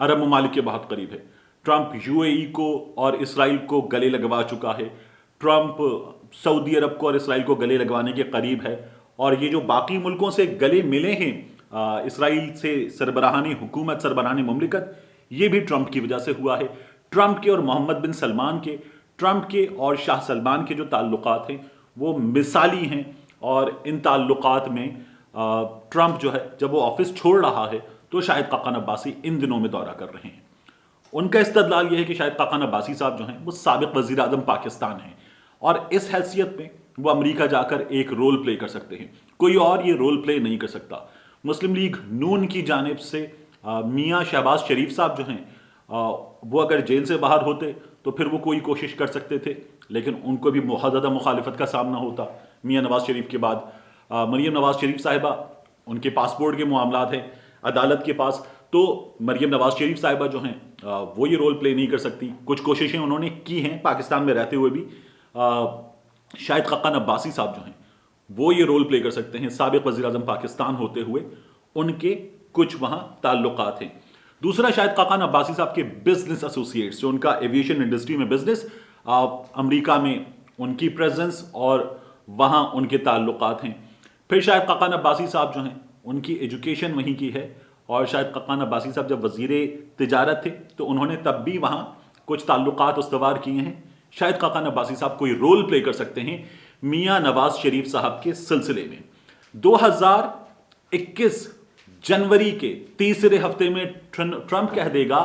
عرب ممالک کے بہت قریب ہے. ٹرمپ UAE کو اور اسرائیل کو گلے لگوا چکا ہے. ٹرمپ سعودی عرب کو اور اسرائیل کو گلے لگوانے کے قریب ہے. اور یہ جو باقی ملکوں سے گلے ملے ہیں اسرائیل سے سربراہان حکومت، سربراہان مملکت، یہ بھی ٹرمپ کی وجہ سے ہوا ہے. ٹرمپ کے اور محمد بن سلمان کے، ٹرمپ کے اور شاہ سلمان کے جو تعلقات ہیں وہ مثالی ہیں. اور ان تعلقات میں ٹرمپ جو ہے جب وہ آفس چھوڑ رہا ہے تو شاہد خاقان عباسی ان دنوں میں دورہ کر رہے ہیں. ان کا استدلال یہ ہے کہ شاہد خاقان عباسی صاحب جو ہیں وہ سابق وزیر اعظم پاکستان ہیں اور اس حیثیت میں وہ امریکہ جا کر ایک رول پلے کر سکتے ہیں. کوئی اور یہ رول پلے نہیں کر سکتا. مسلم لیگ نون کی جانب سے میاں شہباز شریف صاحب جو ہیں وہ اگر جیل سے باہر ہوتے تو پھر وہ کوئی کوشش کر سکتے تھے، لیکن ان کو بھی بہت زیادہ مخالفت کا سامنا ہوتا. میاں نواز شریف کے بعد مریم نواز شریف صاحبہ، ان کے پاسپورٹ کے معاملات ہیں عدالت کے پاس، تو مریم نواز شریف صاحبہ جو ہیں وہ یہ رول پلے نہیں کر سکتی. کچھ کوششیں انہوں نے کی ہیں پاکستان میں رہتے ہوئے بھی. شاہد خاقان عباسی صاحب جو ہیں وہ یہ رول پلے کر سکتے ہیں. سابق وزیر اعظم پاکستان ہوتے ہوئے ان کے کچھ وہاں تعلقات ہیں. دوسرا، شاہد خاقان عباسی صاحب کے بزنس ایسوسیٹس، جو ان کا ایویشن انڈسٹری میں بزنس، امریکہ میں ان کی پریزنس اور وہاں ان کے تعلقات ہیں. پھر شاہد خاقان عباسی صاحب جو ہیں ان کی ایجوکیشن وہیں کی ہے، اور شاہد خاقان عباسی صاحب جب وزیر تجارت تھے تو انہوں نے تب بھی وہاں کچھ تعلقات استوار کیے ہیں. شاہد خاقان عباسی صاحب کوئی رول پلے کر سکتے ہیں میاں نواز شریف صاحب کے سلسلے میں. 2021 جنوری کے تیسرے ہفتے میں ٹرمپ کہہ دے گا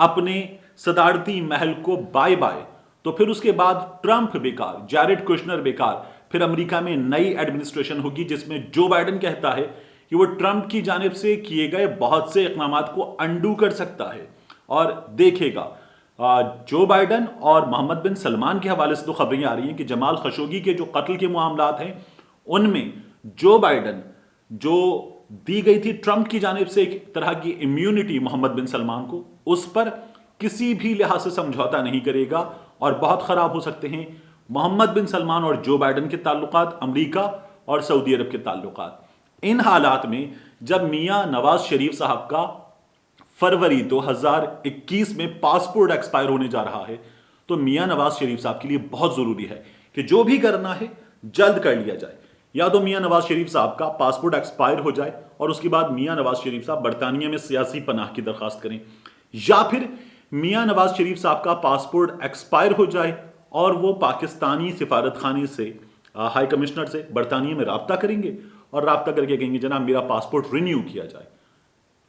اپنے صدارتی محل کو بائے بائے، تو پھر اس کے بعد ٹرمپ بیکار، جیرڈ کوشنر بیکار، پھر امریکہ میں نئی ایڈمنسٹریشن ہوگی جس میں جو بائیڈن کہتا ہے کہ وہ ٹرمپ کی جانب سے کیے گئے بہت سے اقدامات کو انڈو کر سکتا ہے. اور دیکھے گا جو بائیڈن اور محمد بن سلمان کے حوالے سے تو خبریں آ رہی ہیں کہ جمال خشوگی کے جو قتل کے معاملات ہیں ان میں جو بائیڈن جو دی گئی تھی ٹرمپ کی جانب سے ایک طرح کی امیونٹی محمد بن سلمان کو، اس پر کسی بھی لحاظ سے سمجھوتا نہیں کرے گا اور بہت خراب ہو سکتے ہیں محمد بن سلمان اور جو بائیڈن کے تعلقات، امریکہ اور سعودی عرب کے تعلقات. ان حالات میں جب میاں نواز شریف صاحب کا فروری 2021 میں پاسپورٹ ایکسپائر ہونے جا رہا ہے تو میاں نواز شریف صاحب کے لیے بہت ضروری ہے کہ جو بھی کرنا ہے جلد کر لیا جائے. یا تو میاں نواز شریف صاحب کا پاسپورٹ ایکسپائر ہو جائے اور اس کے بعد میاں نواز شریف صاحب برطانیہ میں سیاسی پناہ کی درخواست کریں، یا پھر میاں نواز شریف صاحب کا پاسپورٹ ایکسپائر ہو جائے اور وہ پاکستانی سفارت خانے سے، ہائی کمشنر سے برطانیہ میں رابطہ کریں گے اور رابطہ کر کے کہیں گے جناب میرا پاسپورٹ رینیو کیا جائے.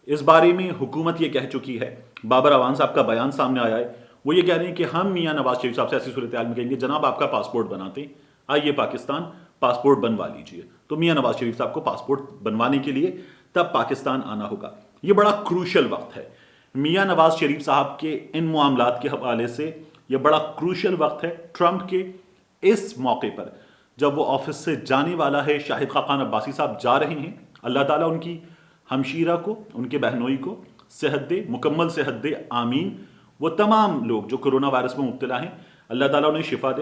اس بارے میں حکومت یہ کہہ چکی ہے. بابر اعوان صاحب کا بیان سامنے آیا ہے، وہ یہ کہہ رہے ہیں کہ ہم میاں نواز شریف صاحب سے ایسی صورتحال میں کہیں گے جناب آپ کا پاسپورٹ بناتے ہیں، آئیے پاکستان پاسپورٹ بنوا لیجئے. تو میاں نواز شریف صاحب کو پاسپورٹ بنوانے کے لیے تب پاکستان آنا ہوگا. یہ بڑا کروشل وقت ہے میاں نواز شریف صاحب کے ان معاملات کے حوالے سے. یہ بڑا کروشل وقت ہے ٹرمپ کے اس موقع پر جب وہ آفس سے جانے والا ہے. شاہد خاقان عباسی صاحب جا رہے ہیں. اللہ تعالیٰ ان کی ہمشیرہ کو، ان کے بہنوئی کو صحت دے، مکمل صحت دے، آمین. وہ تمام لوگ جو کرونا وائرس میں مبتلا ہیں اللہ تعالیٰ انہیں شفا دے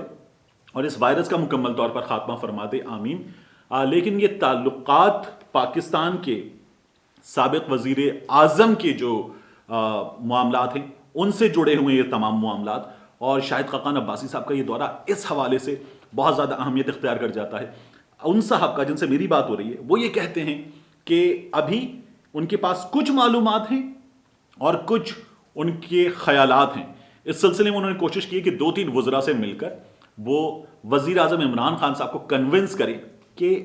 اور اس وائرس کا مکمل طور پر خاتمہ فرما دے، آمین. لیکن یہ تعلقات پاکستان کے سابق وزیر اعظم کے جو معاملات ہیں ان سے جڑے ہوئے یہ تمام معاملات، اور شاہد خاقان عباسی صاحب کا یہ دورہ اس حوالے سے بہت زیادہ اہمیت اختیار کر جاتا ہے. ان صاحب کا جن سے میری بات ہو رہی ہے وہ یہ کہتے ہیں کہ ابھی ان کے پاس کچھ معلومات ہیں اور کچھ ان کے خیالات ہیں. اس سلسلے میں انہوں نے کوشش کی کہ 2-3 وزراء سے مل کر وہ وزیر اعظم عمران خان صاحب کو کنونس کریں کہ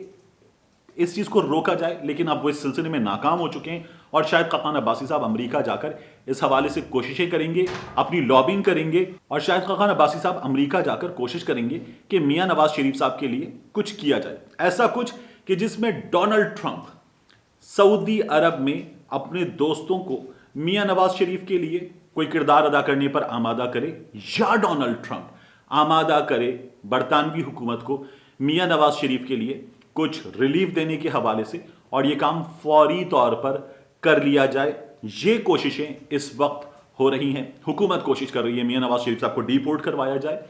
اس چیز کو روکا جائے، لیکن اب وہ اس سلسلے میں ناکام ہو چکے ہیں. اور شاہد خاقان عباسی صاحب امریکہ جا کر اس حوالے سے کوششیں کریں گے، اپنی لابنگ کریں گے، اور شاہد خاقان عباسی صاحب امریکہ جا کر کوشش کریں گے کہ میاں نواز شریف صاحب کے لیے کچھ کیا جائے. ایسا کچھ کہ جس میں ڈونلڈ ٹرمپ سعودی عرب میں اپنے دوستوں کو میاں نواز شریف کے لیے کوئی کردار ادا کرنے پر آمادہ کرے، یا ڈونلڈ ٹرمپ آمادہ کرے برطانوی حکومت کو میاں نواز شریف کے لیے کچھ ریلیف دینے کے حوالے سے، اور یہ کام فوری طور پر کر لیا جائے. یہ کوششیں اس وقت ہو رہی ہیں. حکومت کوشش کر رہی ہے میاں نواز شریف صاحب کو ڈی پورٹ کروایا جائے.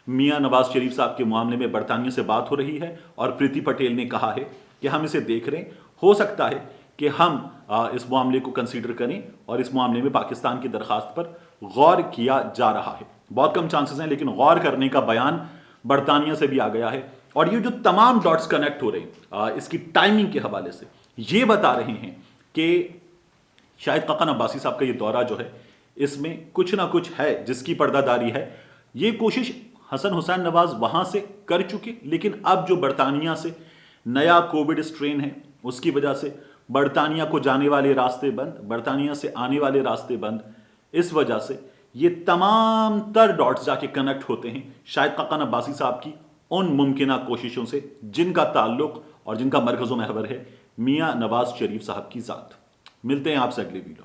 میاں نواز شریف صاحب کے معاملے میں برطانیہ سے بات ہو رہی ہے اور پریتی پٹیل نے کہا ہے کہ ہم اسے دیکھ رہے ہیں. ہو سکتا ہے کہ ہم اس معاملے کو کنسیڈر کریں اور اس معاملے میں پاکستان کی درخواست پر غور کیا جا رہا ہے. بہت کم چانسز ہیں لیکن غور کرنے کا بیان برطانیہ سے بھی آ گیا ہے. اور یہ جو تمام ڈاٹس کنیکٹ ہو رہے ہیں اس کی ٹائمنگ کے حوالے سے یہ بتا رہے ہیں کہ شاہد خاقان عباسی صاحب کا یہ دورہ جو ہے اس میں کچھ نہ کچھ ہے جس کی پردہ داری ہے. یہ کوشش حسن حسین نواز وہاں سے کر چکے لیکن اب جو برطانیہ سے نیا کووڈ اسٹرین ہے اس کی وجہ سے برطانیہ کو جانے والے راستے بند, برطانیہ سے آنے والے راستے بند. اس وجہ سے یہ تمام تر ڈاٹس جا کے کنیکٹ ہوتے ہیں شاہد خاقان عباسی صاحب کی ان ممکنہ کوششوں سے جن کا تعلق اور جن کا مرکز و محور ہے میاں نواز شریف صاحب کی ذات. ملتے ہیں آپ سے اگلے ویڈیو.